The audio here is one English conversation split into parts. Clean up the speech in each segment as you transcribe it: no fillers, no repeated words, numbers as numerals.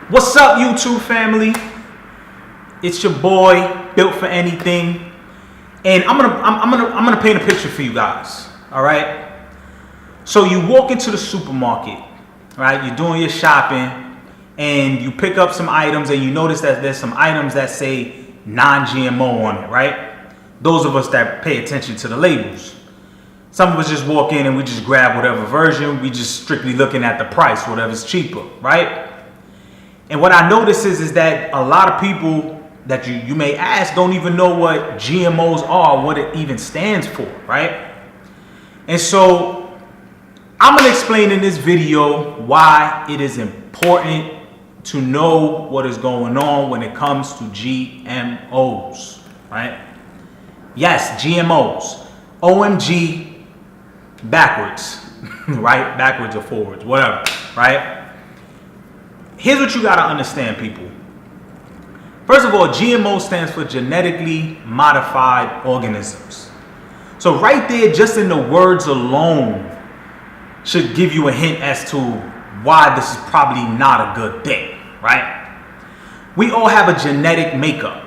What's up, YouTube family? It's your boy, Built for Anything, and I'm gonna paint a picture for you guys. All right. So you walk into the supermarket, right? You're doing your shopping, and you pick up some items, and you notice that there's some items that say non-GMO on it, right? Those of us that pay attention to the labels. Some of us just walk in and we just grab whatever version. We just strictly looking at the price, whatever's cheaper, right? And what I notice is that a lot of people that you may ask don't even know what GMOs are, what it even stands for, right? And so I'm gonna explain in this video why it is important to know what is going on when it comes to GMOs, right? Yes, GMOs. OMG backwards, right? Backwards or forwards, whatever, right? Here's what you gotta understand, people. First of all, GMO stands for genetically modified organisms. So right there, just in the words alone, should give you a hint as to why this is probably not a good thing, right? We all have a genetic makeup.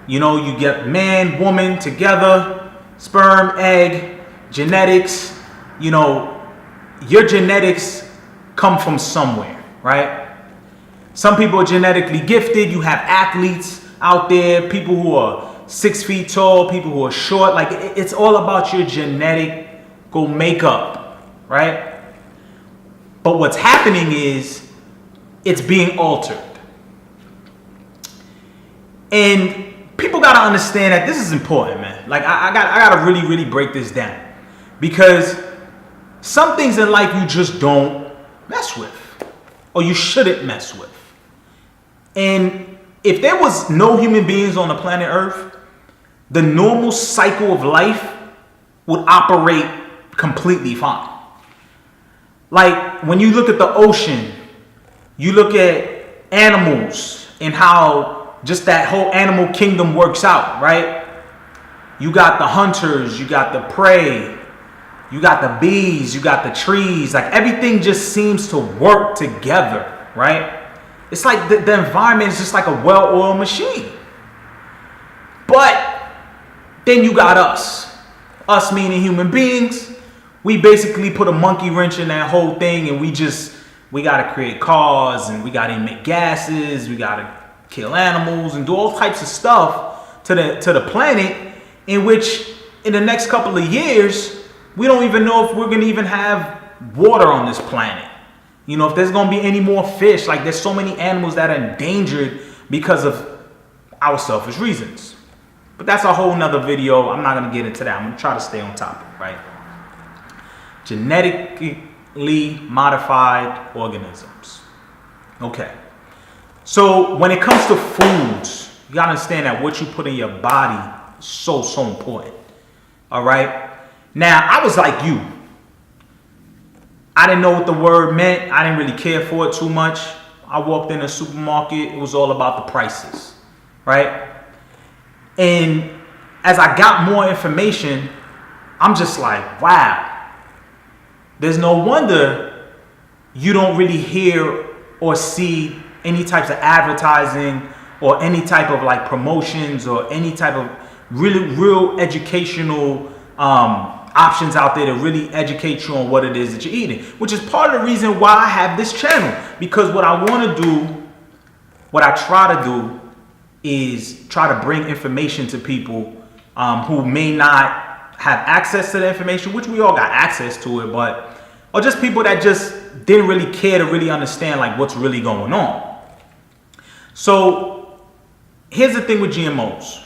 You know, you get man, woman together, sperm, egg, genetics. You know, your genetics come from somewhere, right? Some people are genetically gifted. You have athletes out there, people who are 6 feet tall, people who are short. Like, it's all about your genetical makeup, right? But what's happening is it's being altered. And people got to understand that this is important, man. Like, I got to really break this down. Because some things in life you just don't mess with. Or you shouldn't mess with. And if there was no human beings on the planet Earth, the normal cycle of life would operate completely fine. Like, when you look at the ocean, you look at animals and how just that whole animal kingdom works out, right? You got the hunters, you got the prey, you got the bees, you got the trees. Like, everything just seems to work together, right? It's like the environment is just like a well-oiled machine. But then you got us. Us meaning human beings. We basically put a monkey wrench in that whole thing, and we got to create cars, and we got to emit gases, we got to kill animals and do all types of stuff to the planet, in which in the next couple of years, we don't even know if we're going to even have water on this planet. You know, if there's going to be any more fish. Like, there's so many animals that are endangered because of our selfish reasons. But that's a whole nother video. I'm not going to get into that. I'm going to try to stay on topic, right? Genetically modified organisms. Okay. So when it comes to foods, you got to understand that what you put in your body is so important. All right? Now, I was like you. I didn't know what the word meant. I didn't really care for it too much. I walked in a supermarket. It was all about the prices, right? And as I got more information, I'm just like, wow. There's no wonder you don't really hear or see any types of advertising or any type of like promotions or any type of real educational options out there to really educate you on what it is that you're eating, which is part of the reason why I have this channel. Because what I want to do, what I try to do, is try to bring information to people who may not have access to the information, which we all got access to it, but or just people that just didn't really care to really understand like what's really going on. So here's the thing with GMOs.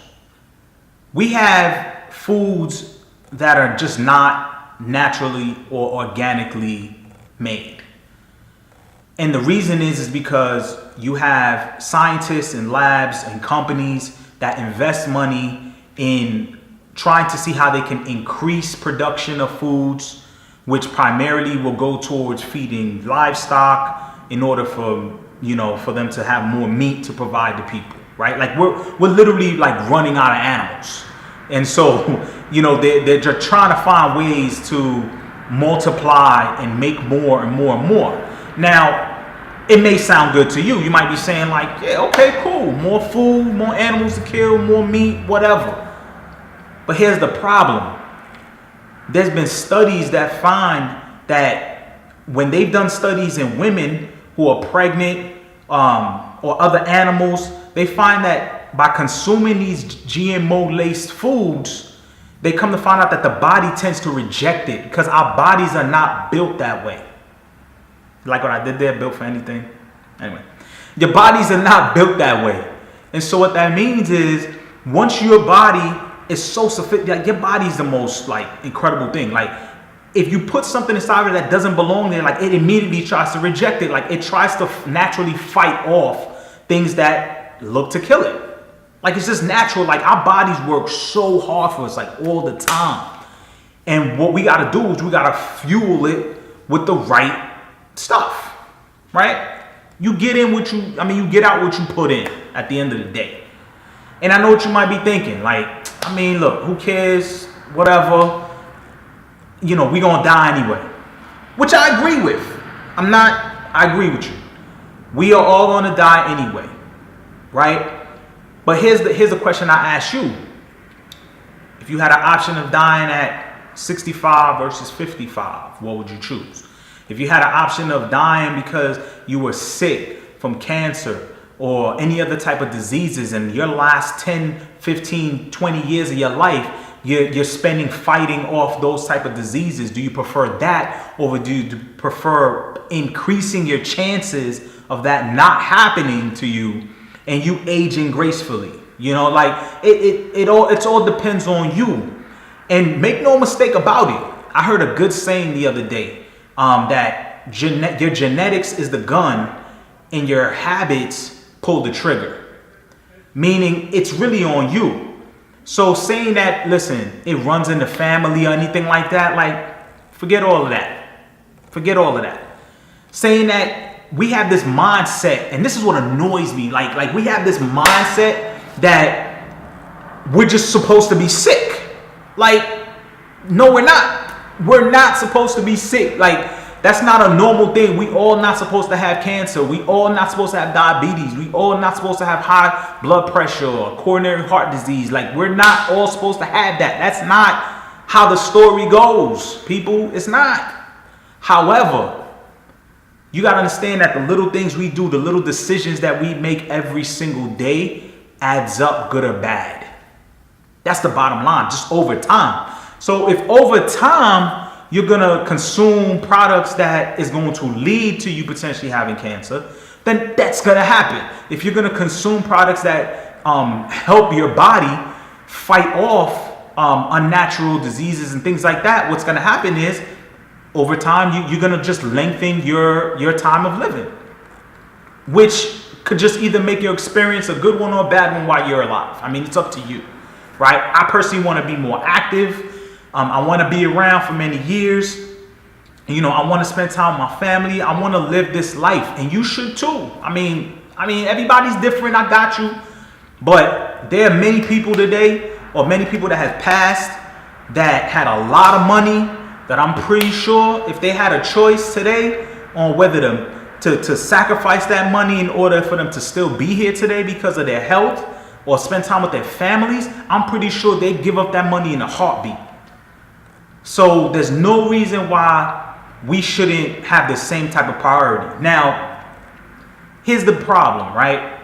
We have foods that are just not naturally or organically made. And the reason is because you have scientists and labs and companies that invest money in trying to see how they can increase production of foods, which primarily will go towards feeding livestock in order for, you know, for them to have more meat to provide to people, right? Like we're literally like running out of animals. And so, you know, they're just trying to find ways to multiply and make more and more and more. Now, It may sound good to you. You might be saying like, yeah, okay, cool. More food, more animals to kill, more meat, whatever. But here's the problem. There's been studies that find that when they've done studies in women who are pregnant or other animals, they find that by consuming these GMO-laced foods, they come to find out that the body tends to reject it because our bodies are not built that way. Like what I did there, built for anything? Anyway, your bodies are not built that way. And so what that means is once your body is so sophisticated, like your body's the most like incredible thing. Like if you put something inside of it that doesn't belong there, like it immediately tries to reject it. Like it tries to naturally fight off things that look to kill it. Like it's just natural. Like our bodies work so hard for us, like all the time. And what we got to do is we got to fuel it with the right stuff, right? You get in what you get out what you put in at the end of the day. And I know what you might be thinking, like, look, who cares, whatever, we gonna die anyway, which I agree with. I agree with you. We are all gonna die anyway, right? But here's the question I ask you. If you had an option of dying at 65 versus 55, what would you choose? If you had an option of dying because you were sick from cancer or any other type of diseases and your last 10, 15, 20 years of your life, you're spending fighting off those type of diseases, do you prefer that or do you prefer increasing your chances of that not happening to you and you aging gracefully? Like it all depends on you. And make no mistake about it. I heard a good saying the other day. That your genetics is the gun and your habits pull the trigger. Meaning it's really on you. So saying that, listen, it runs in the family or anything like that, like forget all of that. Forget all of that. Saying that we have this mindset, and this is what annoys me, like we have this mindset that we're just supposed to be sick. Like, no, we're not. We're not supposed to be sick. Like, that's not a normal thing. We all not supposed to have cancer. We all not supposed to have diabetes. We all not supposed to have high blood pressure or coronary heart disease. Like, we're not all supposed to have that. That's not how the story goes, people. It's not. However, you got to understand that the little things we do, the little decisions that we make every single day adds up, good or bad. That's the bottom line, just over time. So if over time you're going to consume products that is going to lead to you potentially having cancer, then that's going to happen. If you're going to consume products that help your body fight off unnatural diseases and things like that, what's going to happen is over time you're going to just lengthen your time of living, which could just either make your experience a good one or a bad one while you're alive. It's up to you, right? I personally want to be more active. I want to be around for many years. I want to spend time with my family. I want to live this life, and you should too. Everybody's different. I got you. But there are many people today, or many people that have passed, that had a lot of money, that I'm pretty sure if they had a choice today on whether to sacrifice that money in order for them to still be here today because of their health or spend time with their families, I'm pretty sure they'd give up that money in a heartbeat. So there's no reason why we shouldn't have the same type of priority. Now, here's the problem, right?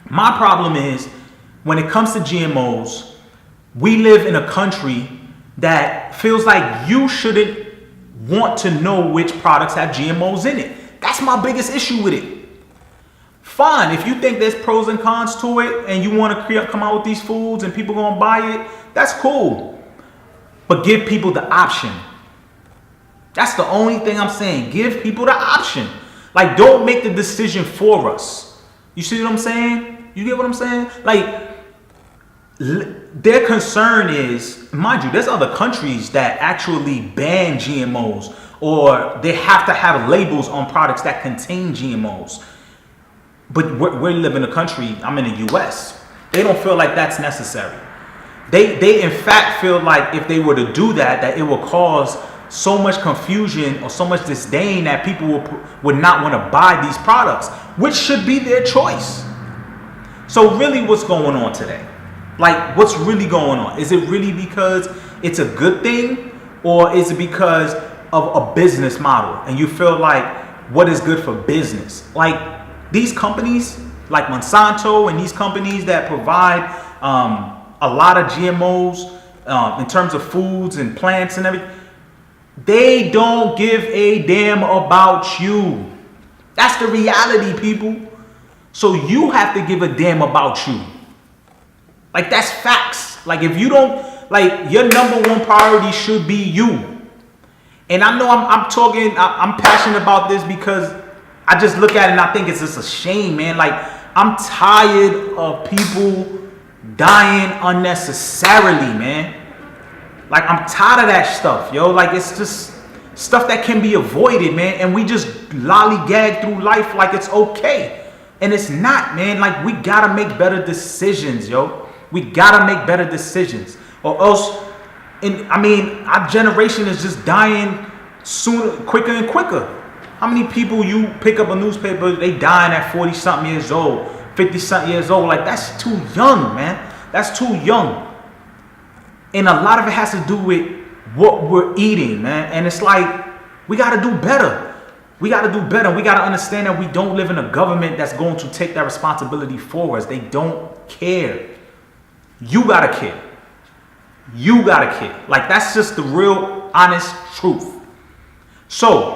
My problem is when it comes to GMOs, we live in a country that feels like you shouldn't want to know which products have GMOs in it. That's my biggest issue with it. Fine, if you think there's pros and cons to it and you want to come out with these foods and people gonna buy it, that's cool. But give people the option. That's the only thing I'm saying. Give people the option. Like, don't make the decision for us. You see what I'm saying? You get what I'm saying? Like, their concern is, mind you, there's other countries that actually ban GMOs or they have to have labels on products that contain GMOs. But we live in a country, I'm in the US. They don't feel like that's necessary. They in fact feel like if they were to do that, that it will cause so much confusion or so much disdain that people would not want to buy these products, which should be their choice. So really, what's going on today? Like, what's really going on? Is it really because it's a good thing, or is it because of a business model and you feel like what is good for business? Like, these companies like Monsanto and these companies that provide a lot of GMOs in terms of foods and plants and everything, they don't give a damn about you. That's the reality, people. So you have to give a damn about you. Like, that's facts. Like, if you don't, like, your number one priority should be you. And I know I'm passionate about this because I just look at it and I think it's just a shame, man. Like, I'm tired of people dying unnecessarily, man. Like, I'm tired of that stuff, yo. Like, it's just stuff that can be avoided, man. And we just lollygag through life like it's okay. And it's not, man. Like, we gotta make better decisions, yo. We gotta make better decisions, or else, our generation is just dying sooner, quicker and quicker. How many people you pick up a newspaper, they dying at 40-something years old, 50-something years old? Like, that's too young, man. That's too young. And a lot of it has to do with what we're eating, man. And it's like, we gotta do better. We gotta do better. We gotta understand that we don't live in a government that's going to take that responsibility for us. They don't care. You gotta care. You gotta care. Like, that's just the real, honest truth. So,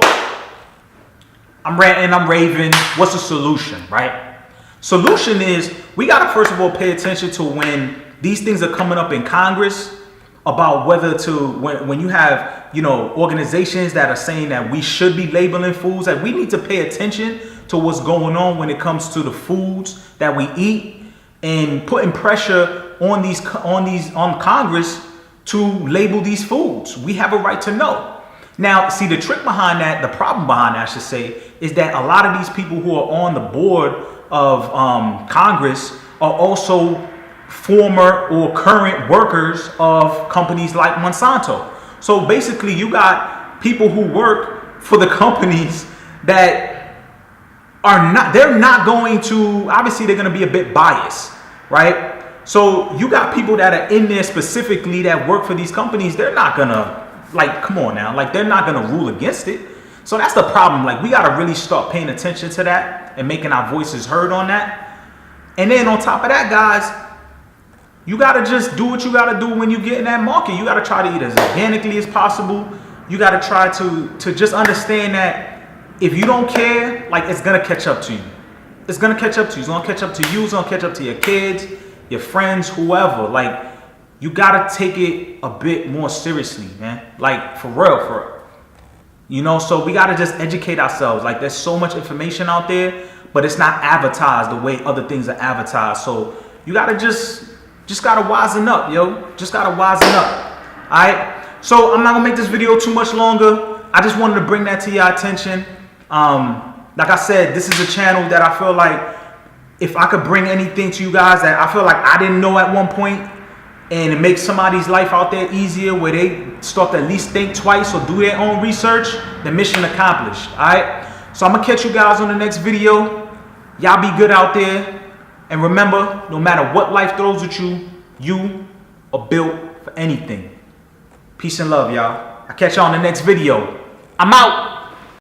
I'm ranting, I'm raving. What's the solution, right? Solution is, we gotta first of all pay attention to when these things are coming up in Congress about whether to, when you have, organizations that are saying that we should be labeling foods, that we need to pay attention to what's going on when it comes to the foods that we eat, and putting pressure on Congress to label these foods. We have a right to know. Now, see, the trick behind that, the problem behind that, I should say, is that a lot of these people who are on the board of Congress are also former or current workers of companies like Monsanto. So basically, you got people who work for the companies that they're not going to, obviously they're going to be a bit biased, right? So you got people that are in there specifically that work for these companies. They're not gonna, like, come on now, like, they're not gonna rule against it. So that's the problem. Like, we gotta really start paying attention to that and making our voices heard on that. And then on top of that, guys, you gotta just do what you gotta do when you get in that market. You gotta try to eat as organically as possible. You gotta try to just understand that if you don't care, like, it's gonna catch up to you. It's gonna catch up to you. It's gonna catch up to you. It's gonna catch up to your kids, your friends, whoever. Like, you gotta take it a bit more seriously, man. Like, for real. So we gotta just educate ourselves. Like, there's so much information out there, but it's not advertised the way other things are advertised. So you gotta just gotta wisen up, yo. Just gotta wisen up. Alright? So I'm not gonna make this video too much longer. I just wanted to bring that to your attention. Like I said, this is a channel that I feel like if I could bring anything to you guys that I feel like I didn't know at one point, and it makes somebody's life out there easier, where they start to at least think twice or do their own research, then mission accomplished. All right. So I'm gonna catch you guys on the next video. Y'all be good out there, and remember, no matter what life throws at you, you are built for anything. Peace and love, y'all. I'll catch y'all on the next video. I'm out.